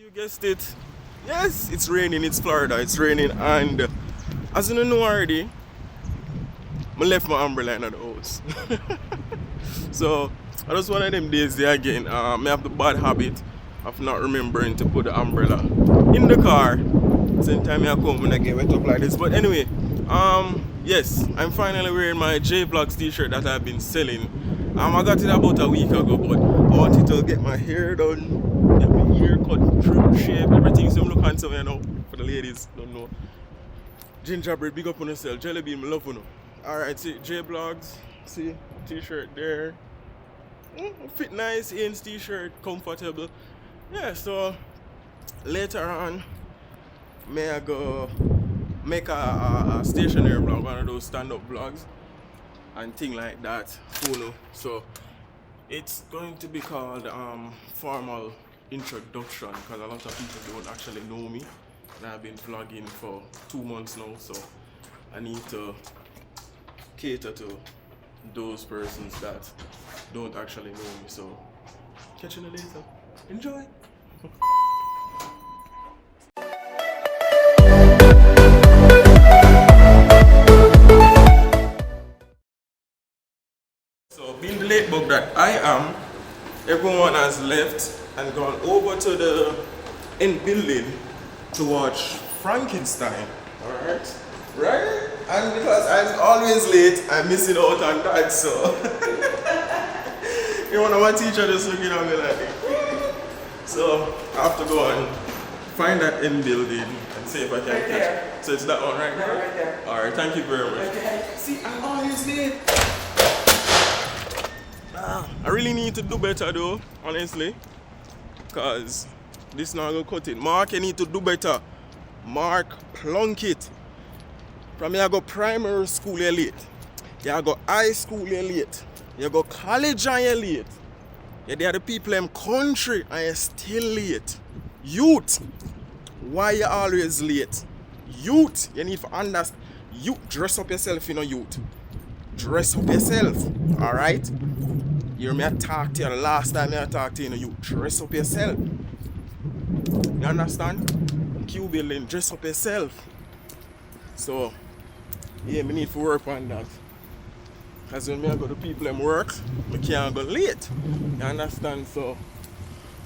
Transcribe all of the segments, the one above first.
You guessed it. Yes, it's raining. It's Florida. It's raining, and as you know already, I left my umbrella in the house. So I just one of them days there again. I have the bad habit of not remembering to put the umbrella in the car. Same time I come when I get wet up like this. But anyway, yes, I'm finally wearing my JVLOGS t-shirt that I've been selling. I got it about a week ago, but I wanted to get my hair done, get my hair cut, trim, shape, everything. So I'm look handsome, you know, for the ladies, don't know. Gingerbread, big up on yourself. Jelly bean, love you know. Alright, see, JVLOGS, see, t-shirt there. Fit nice, Ian's t-shirt, comfortable. Yeah, so later on, may I go make a stationary vlog, one of those stand-up vlogs and thing like that, you know. So it's going to be called formal introduction, because a lot of people don't actually know me, and I've been vlogging for 2 months now, so I need to cater to those persons that don't actually know me. So catch you later. Enjoy. So being the late bug that I am, everyone has left and gone over to the end building to watch Frankenstein. Alright? Right? And because I'm always late, I'm missing out on that, so you know, my teacher just looking at me like, so I have to go and find that end building and see if I can catch it. So it's that one right there? Right there. Alright, thank you very much. Okay. See, I'm always late. I really need to do better though, honestly, because this now go cut it. Mark, you need to do better. Mark Plunkett. From here I go primary school, you're late. You go high school, you're late. You go college and you're late. They are the people in country and you're still late. Youth, why you always late? Youth, you need to understand. You dress up yourself, you know, youth. Dress up yourself, alright? You hear me I talk to you the last time I talked to you, you dress up yourself. You understand? Q building, dress up yourself. So yeah, me need to work on that. Because when I go to people and work, I can't go late. You understand? So,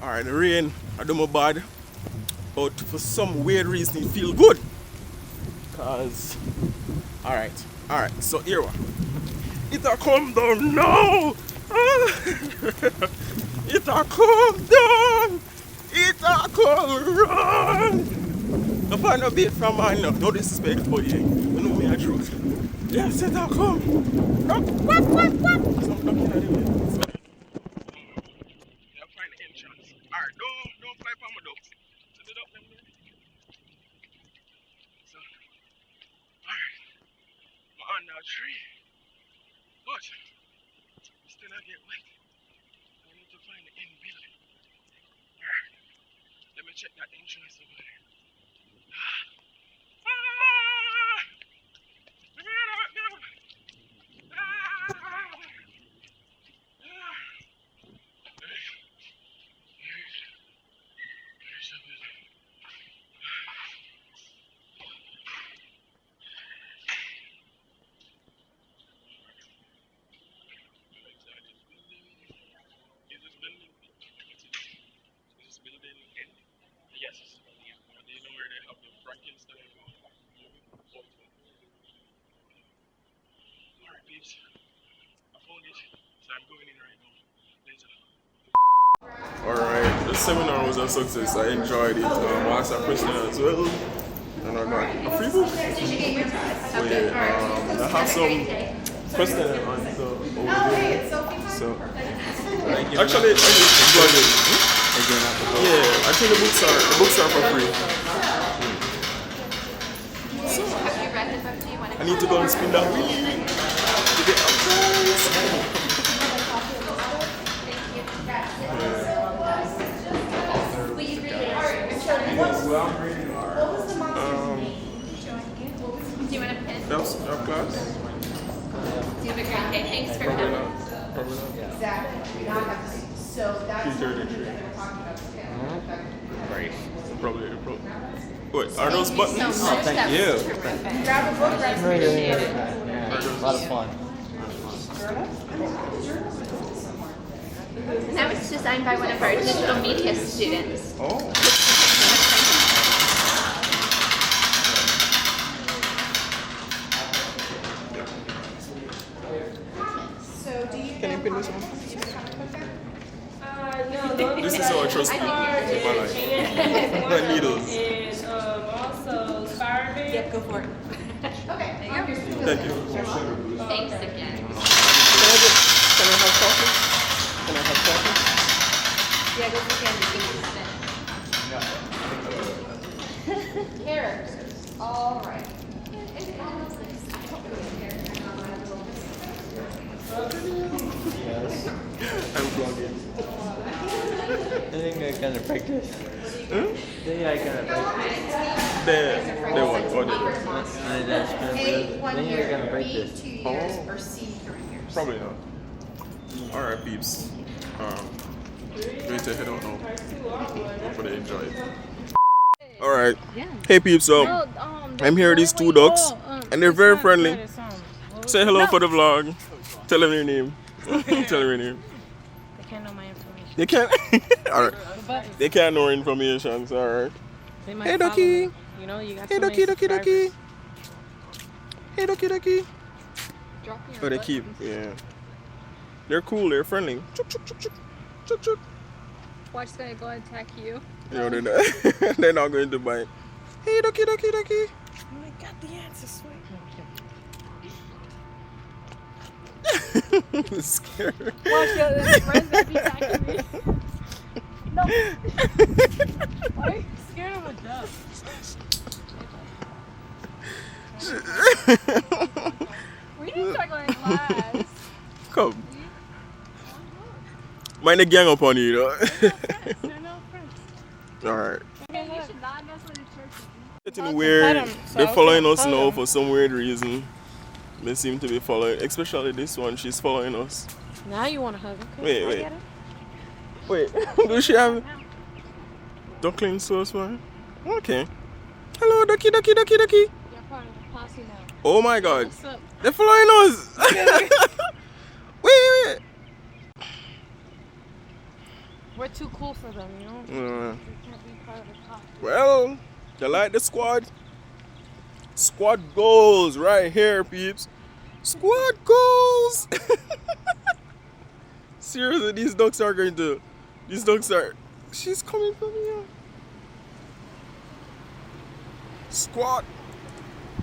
alright, the rain, I do my bad. But for some weird reason, it feel good. Because, alright, so here we it'll come down now. It'll come down. It'll come run. I find a bit from mine now. No disrespect, but yeah, you know me, I truth. Yes, it'll come. So I'm knocking at the way. So, yeah, find the entrance. Alright, don't fly from my ducks. So the duck them there. So, alright. I'm under a tree. But still I get wet. I need to find the end building. Alright. Let me check that entrance over there. Yes. Do you know where they have the Frankenstein? Alright, peeps. I found it, so I'm going in right now. Later. Alright, the seminar was a success. I enjoyed it. I asked a question as well. And I got a free book. So yeah, I have some questions on it over there. So, actually, I used to plug it. Yeah, actually the books are for free. So, I need to go and spin that wheel to get up price. Do you want to pin? That's our class? Do you have a green cake? Thanks for Probably coming. not. Probably not. Exactly. So that's 233. what we're talking about. Great. What, are those buttons? So much. thank That you. was terrific. Grab a book, rest appreciate it. A lot of fun. And that was designed by one of our digital media students. Oh. So do you Can you pin this one? no, This is how I trust people in my life. My needles. and also Spider-Man. Yep, go for it. Okay, there you go. Thank you. Thanks again. Can I have coffee? Can I have coffee? Yeah, go for candy. Characters. All right. I'm vlogging. I think I kind of practice. Huh? I think I kind of practice. They what? What did And that's kind of A, 1 then you're year, gonna break B, this. 2 years, Oh. or C, 3 years? Probably not. Alright, peeps. Going to head out now. Hopefully they enjoy it. Alright. Hey peeps, so I'm here with these two dogs and they're very friendly. Say hello for the vlog. Tell them your name. Tell them your name. They can't know my information. They can't. Alright. But They can't know information, so alright. they might Hey follow ducky. me. You know, you got Hey so many ducky ducky ducky. subscribers. Hey ducky ducky. Drop your Oh, they keep, yeah. They're cool, they're friendly. Chuk, chuk, chuk, chuk. Chuk, chuk. Watch gonna go attack you. You know, they're not, they're not going to bite. Hey ducky ducky ducky. I got the answer, sweet. I'm scared. Watch your friends that be attacking me. No. Why are you scared of a duck? We need to start going to class. Come. Mind the gang up on you, you know. They're no friends. Alright. Hey, you should not mess with the church. Getting weird. pet 'em, so They're I following can't us pet now 'em. for some weird reason. They seem to be following, especially this one. She's following us. Now you want to hug, okay? Wait, I wait. get it. Wait, does she have duckling sauce, man? Okay. Hello, ducky, ducky, ducky, ducky. You're part of the posse now. Oh my god. What's up? They're following us. wait. We're too cool for them, you know? Uh, We can't be part of the posse. well, you like the squad? Squad goals right here, peeps. Squad goals. Seriously, these ducks are going to. These ducks are. She's coming from here. Squad.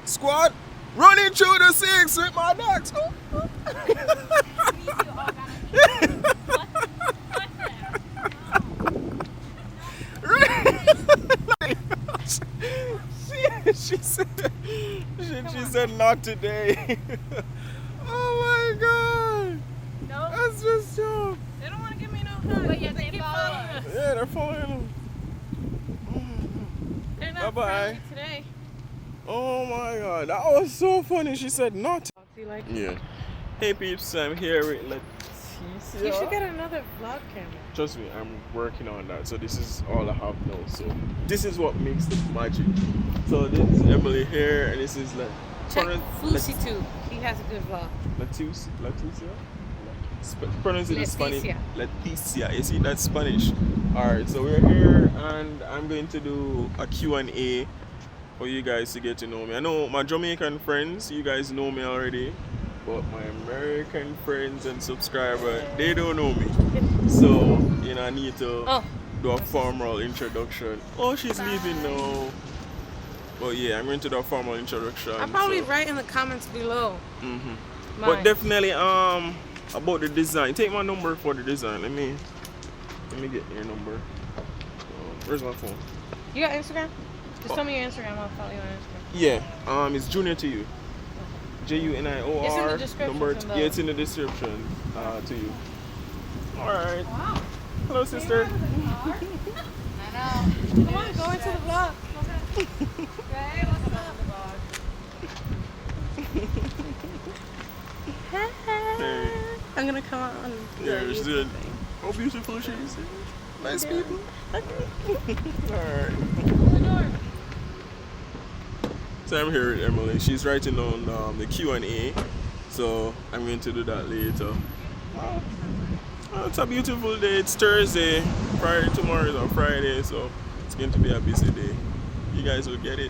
Squad. Running through the six with my ducks. she said not today. Oh my god. No, That's just so. they don't want to give me no hug. But yeah, they keep following us. Yeah, they're following him. They're not Bye-bye. friendly today. Oh my god, that was so funny. She said not. See, like, Yeah. Hey peeps, I'm here with Leticia. you should get another vlog camera. Trust me, I'm working on that. So this is all I have now. So this is what makes the magic. So this is Emily here, and this is Check Flucy too. He has a good vlog. Leticia? Pronounce it in Spanish. Leticia. Leticia. You see, that's Spanish. Alright, so we're here, and I'm going to do a Q&A for you guys to get to know me. I know my Jamaican friends, you guys know me already. But my American friends and subscribers, they don't know me. So, you know, I need to do a formal introduction. Oh, she's leaving now. But yeah, I'm going to do a formal introduction. I'll probably so. write in the comments below. But definitely, about the design. Take my number for the design. Let me get your number. Where's my phone? You got Instagram? Just tell me your Instagram. I'll follow you on Instagram. Yeah, it's Junior to you. JUNIOR. It's in the description. Yeah, it's in the description to you. Alright. Wow. Hello, sister. I know. Come on, go into the vlog. Hey, what's up? Hey. I'm gonna come out on Yeah, the she's YouTube doing. thing. Oh, beautiful she is. Nice people. Alright. So I'm here with Emily. She's writing on the Q&A. So I'm going to do that later. It's a beautiful day. It's Thursday. Tomorrow is on Friday, so it's going to be a busy day. You guys will get it.